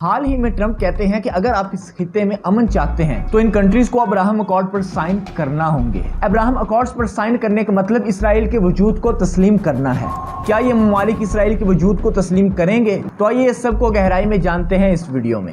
حال ہی میں ٹرمپ کہتے ہیں کہ اگر آپ اس خطے میں امن چاہتے ہیں تو ان کنٹریز کو ابراہم اکارڈ پر سائن کرنا ہوں گے۔ ابراہم اکارڈز پر سائن کرنے کا مطلب اسرائیل کے وجود کو تسلیم کرنا ہے۔ کیا یہ ممالک اسرائیل کے وجود کو تسلیم کریں گے؟ تو آئیے اس سب کو گہرائی میں جانتے ہیں اس ویڈیو میں۔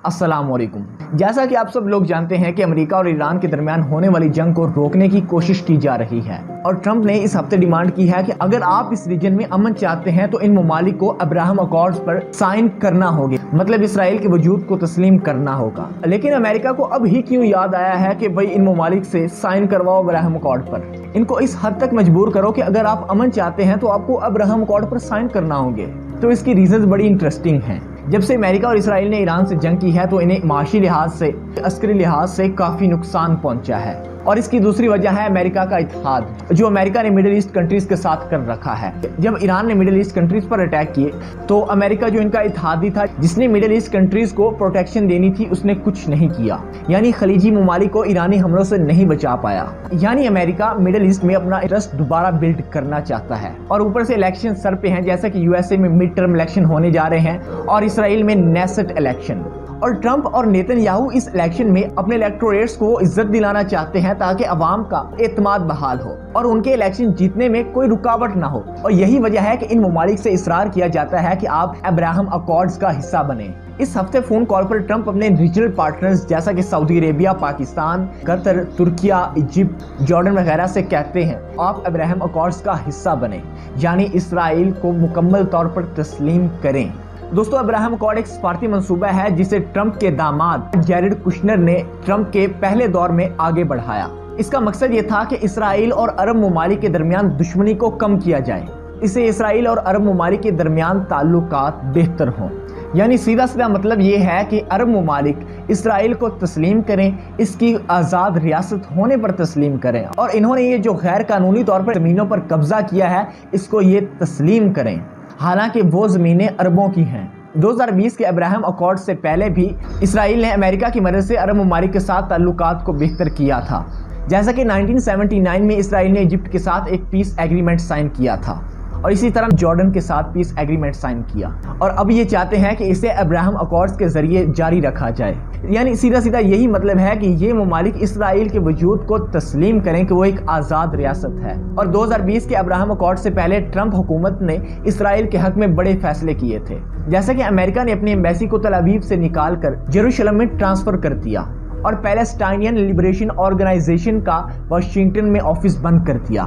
السلام علیکم۔ جیسا کہ آپ سب لوگ جانتے ہیں کہ امریکہ اور ایران کے درمیان ہونے والی جنگ کو روکنے کی کوشش کی جا رہی ہے، اور ٹرمپ نے اس ہفتے ڈیمانڈ کی ہے کہ اگر آپ اس ریجن میں امن چاہتے ہیں تو ان ممالک کو ابراہم اکارڈز پر سائن کرنا ہوگا، مطلب اسرائیل کے وجود کو تسلیم کرنا ہوگا۔ لیکن امریکہ کو اب ہی کیوں یاد آیا ہے کہ بھئی ان ممالک سے سائن کرواؤ ابراہم اکارڈ پر؟ ان کو اس حد تک مجبور کرو کہ اگر آپ امن چاہتے ہیں تو آپ کو ابراہم اکارڈ پر سائن کرنا ہوگے۔ تو اس کی ریزنز بڑی انٹرسٹنگ ہیں۔ جب سے امریکہ اور اسرائیل نے ایران سے جنگ کی ہے تو انہیں معاشی لحاظ سے، عسکری لحاظ سے کافی نقصان پہنچا ہے، اور اس کی دوسری وجہ ہے امریکہ کا اتحاد جو امریکہ نے مڈل ایسٹ کنٹریز کے ساتھ کر رکھا ہے۔ جب ایران نے مڈل ایسٹ کنٹریز پر اٹیک کیے تو امریکہ جو ان کا اتحادی تھا، جس نے مڈل ایسٹ کنٹریز کو پروٹیکشن دینی تھی، اس نے کچھ نہیں کیا، یعنی خلیجی ممالک کو ایرانی حملوں سے نہیں بچا پایا۔ یعنی امریکہ مڈل ایسٹ میں اپنا انٹرسٹ دوبارہ بلڈ کرنا چاہتا ہے، اور اوپر سے الیکشن سر پہ ہیں، جیسا کہ یو ایس اے میں مڈ ٹرم الیکشن ہونے جا رہے ہیں اور اسرائیل میں نیسٹ الیکشن، اور ٹرمپ اور نیتن یاہو اس الیکشن میں اپنے الیکٹوریٹس کو عزت دلانا چاہتے ہیں تاکہ عوام کا اعتماد بحال ہو اور ان کے الیکشن جیتنے میں کوئی رکاوٹ نہ ہو۔ اور یہی وجہ ہے کہ ان ممالک سے اصرار کیا جاتا ہے کہ آپ ابراہم اکارڈز کا حصہ بنیں۔ اس ہفتے فون کال پر ٹرمپ اپنے ریجنل پارٹنرز جیسا کہ سعودی عربیہ، پاکستان، قطر، ترکیہ، ایجپٹ، جارڈن وغیرہ سے کہتے ہیں آپ ابراہم اکارڈز کا حصہ بنیں، یعنی اسرائیل کو مکمل طور پر تسلیم کریں۔ دوستو، ابراہم اکارڈ ایک سفارتی منصوبہ ہے جسے ٹرمپ کے داماد جیرڈ کشنر نے ٹرمپ کے پہلے دور میں آگے بڑھایا۔ اس کا مقصد یہ تھا کہ اسرائیل اور عرب ممالک کے درمیان دشمنی کو کم کیا جائے، اس سے اسرائیل اور عرب ممالک کے درمیان تعلقات بہتر ہوں۔ یعنی سیدھا سیدھا مطلب یہ ہے کہ عرب ممالک اسرائیل کو تسلیم کریں، اس کی آزاد ریاست ہونے پر تسلیم کریں، اور انہوں نے یہ جو غیر قانونی طور پر زمینوں پر قبضہ کیا ہے اس کو یہ تسلیم کریں، حالانکہ وہ زمینیں عربوں کی ہیں۔ 2020 کے ابراہم اکارڈ سے پہلے بھی اسرائیل نے امریکہ کی مدد سے عرب ممالک کے ساتھ تعلقات کو بہتر کیا تھا، جیسا کہ 1979 میں اسرائیل نے ایجپٹ کے ساتھ ایک پیس ایگریمنٹ سائن کیا تھا، اور اسی طرح جارڈن کے ساتھ پیس ایگریمنٹ سائن کیا، اور اب یہ چاہتے ہیں کہ اسے ابراہم اکارڈز کے ذریعے جاری رکھا جائے۔ یعنی سیدھا سیدھا یہی مطلب ہے کہ یہ ممالک اسرائیل کے وجود کو تسلیم کریں کہ وہ ایک آزاد ریاست ہے۔ اور 2020 کے ابراہم اکارڈ سے پہلے ٹرمپ حکومت نے اسرائیل کے حق میں بڑے فیصلے کیے تھے، جیسا کہ امریکہ نے اپنی ایمبیسی کو تل ابیب سے نکال کر یروشلم میں ٹرانسفر کر دیا، اور پیلسٹائنین لبریشن آرگنائزیشن کا واشنگٹن میں آفس بند کر دیا،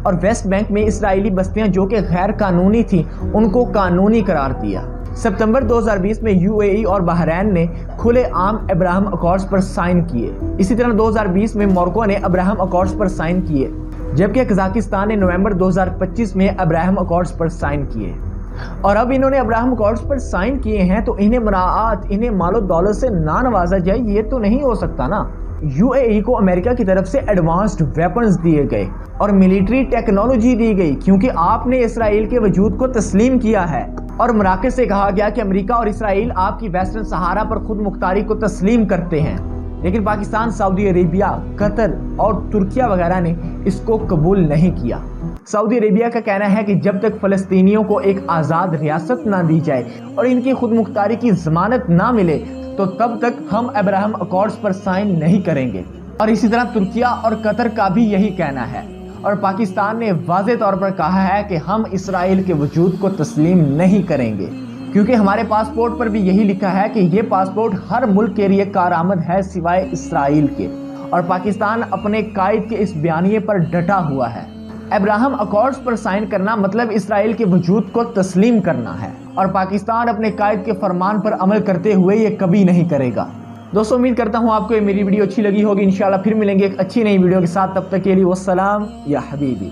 اور ویسٹ بینک میں اسرائیلی بستیاں جو کہ غیر قانونی تھیں ان کو قانونی قرار دیا۔ ستمبر 2020 میں یو اے ای اور بحرین نے کھلے عام ابراہم اکارڈز پر سائن کیے۔ اسی طرح 2020 میں موروکو نے ابراہم اکارڈز پر سائن کیے، جبکہ قزاقستان نے نومبر 2025 میں ابراہم اکارڈز پر سائن کیے۔ اور اب انہوں نے ابراہم اکارڈز پر سائن کیے ہیں تو انہیں مراعات، انہیں مال و دولت سے نہ نوازا جائے، یہ تو نہیں ہو سکتا نا۔ یو اے ای کو امریکہ کی طرف سے ایڈوانسڈ ویپنز دیے گئے اور ملٹری ٹیکنالوجی دی گئی، کیونکہ آپ نے اسرائیل کے وجود کو تسلیم کیا ہے، اور مراکز سے کہا گیا کہ امریکہ اور اسرائیل آپ کی ویسٹرن صحارا پر خود مختاری کو تسلیم کرتے ہیں، لیکن پاکستان، سعودی عربیہ، قطر اور ترکیہ وغیرہ نے اس کو قبول نہیں کیا۔ سعودی عربیہ کا کہنا ہے کہ جب تک فلسطینیوں کو ایک آزاد ریاست نہ دی جائے اور ان کی خود مختاری کی ضمانت نہ ملے تو تب تک ہم ابراہم اکارڈز پر سائن نہیں کریں گے، اور اسی طرح ترکیہ اور قطر کا بھی یہی کہنا ہے، اور پاکستان نے واضح طور پر کہا ہے کہ ہم اسرائیل کے وجود کو تسلیم نہیں کریں گے، کیونکہ ہمارے پاسپورٹ پر بھی یہی لکھا ہے کہ یہ پاسپورٹ ہر ملک کے لیے کارآمد ہے سوائے اسرائیل کے، اور پاکستان اپنے قائد کے اس بیانیے پر ڈٹا ہوا ہے۔ ابراہم اکارڈز پر سائن کرنا مطلب اسرائیل کے وجود کو تسلیم کرنا ہے، اور پاکستان اپنے قائد کے فرمان پر عمل کرتے ہوئے یہ کبھی نہیں کرے گا۔ دوستو، امید کرتا ہوں آپ کو یہ میری ویڈیو اچھی لگی ہوگی۔ انشاءاللہ پھر ملیں گے ایک اچھی نئی ویڈیو کے ساتھ، تب تک کے لیے والسلام یا حبیبی۔